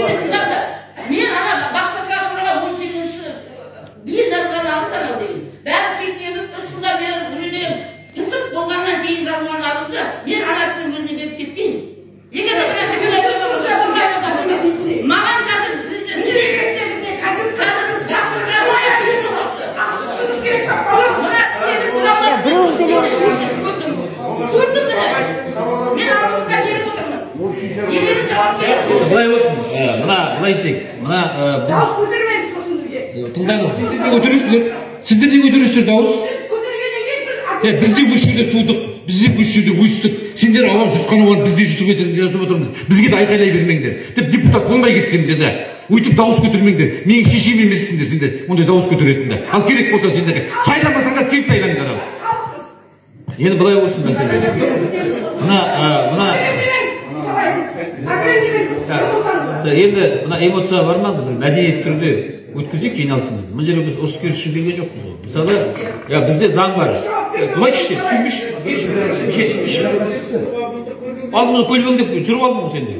Енді тыңдап та. Мен ана бастыққа тұрға 18-ші биыл жарғаны алсам деген. Бәрі тексеріп, 3 жылдан бері жүргенім түсіп болғаннан кейін жарғаны алды. Мен ана кісінің өзіне беріп кетпеймін. Егер де маған қазір былай болсын, былай істейік. Дауыс көтермейді сосын бізге. Тыңдаңыз, не көтересіздер? Сіздер не көтересіздер дауыс? Біз де осы жерде тудық, біз де осы жерде өстік. Сендер ауа жұтқан олар біз де жұтып отырмыз. Бізге де айқайлай бермеңдер. Деп депутат болмай кетсем деді. Өйтіп дауыс көтермеңдер. Менің шешем емессіңдер сендер. Ондай дауыс көтеретіндер. Ал керек болса сендерге сайламасаңдар кеп сайлаңдар. Енді былай болсын мәселе. Енді мына эмоция бар ма? Бір мәдениет түрде өткізейік жиналысымызды. Мына жерге біз ұрыс керіс үшін келген жоқпыз ғой. Мысалы, бізде заң бар. Былай түсінбеші. Алдымызды көлбеңдеп жүріп алдың ғой сенде.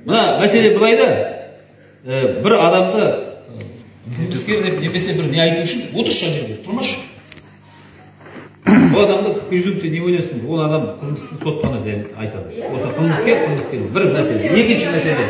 Мына мәселе былай да, бір адамды қылмыскер деп немесе бір не айту үшін отыршы жерде, тұрмашы. Ол адамды презумпция не ойлайсың? Ол адам қылмысты соттаны деп айтады. Осы қылмыскер бір мәселе. Екінші мәселе.